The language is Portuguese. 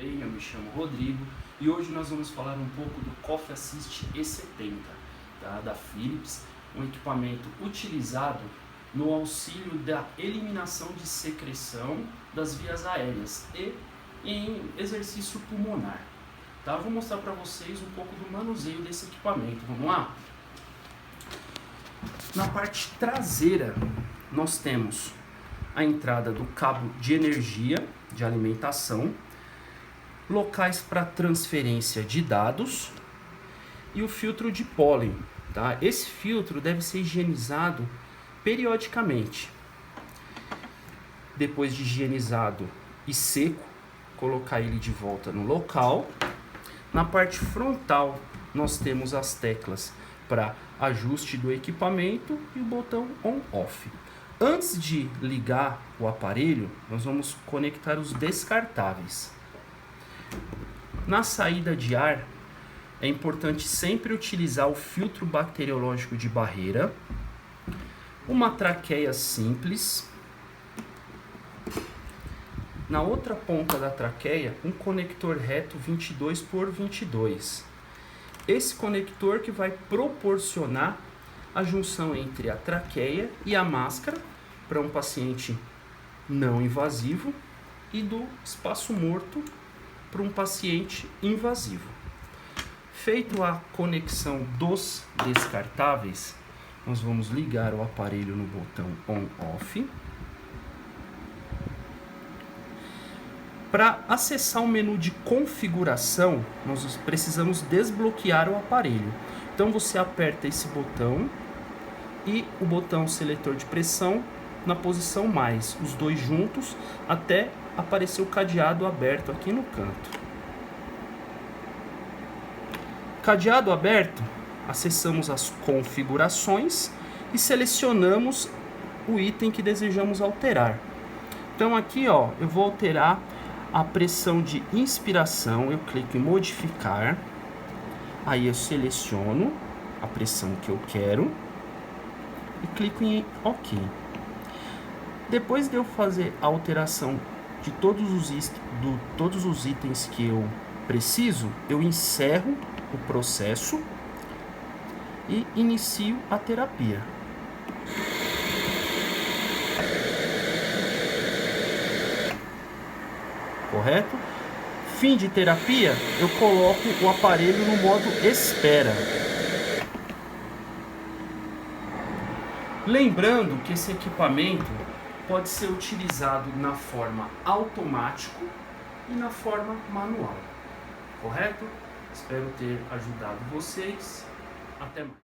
bem? Eu me chamo Rodrigo e hoje nós vamos falar um pouco do Coffee Assist E70, tá? Da Philips, um equipamento utilizado no auxílio da eliminação de secreção das vias aéreas e em exercício pulmonar. Tá? Eu vou mostrar para vocês um pouco do manuseio desse equipamento. Vamos lá? Na parte traseira nós temos a entrada do cabo de energia, de alimentação, locais para transferência de dados e o filtro de pólen. Tá? Esse filtro deve ser higienizado periodicamente. Depois de higienizado e seco, colocar ele de volta no local. Na parte frontal nós temos as teclas para ajuste do equipamento e o botão on-off. Antes de ligar o aparelho, nós vamos conectar os descartáveis. Na saída de ar, é importante sempre utilizar o filtro bacteriológico de barreira, uma traqueia simples, na outra ponta da traqueia, um conector reto 22 por 22. Esse conector que vai proporcionar a junção entre a traqueia e a máscara para um paciente não invasivo e do espaço morto para um paciente invasivo. Feito a conexão dos descartáveis, nós vamos ligar o aparelho no botão on-off. Para acessar o menu de configuração, nós precisamos desbloquear o aparelho. Então você aperta esse botão e o botão seletor de pressão na posição mais, os dois juntos, até aparecer o cadeado aberto aqui no canto. Cadeado aberto, acessamos as configurações e selecionamos o item que desejamos alterar. Então aqui, ó, eu vou alterar a pressão de inspiração, eu clico em modificar, aí eu seleciono a pressão que eu quero e clico em OK. Depois de eu fazer a alteração de todos os itens que eu preciso, eu encerro o processo e inicio a terapia. Correto? Fim de terapia, eu coloco o aparelho no modo espera. Lembrando que esse equipamento pode ser utilizado na forma automático e na forma manual. Correto? Espero ter ajudado vocês. Até mais.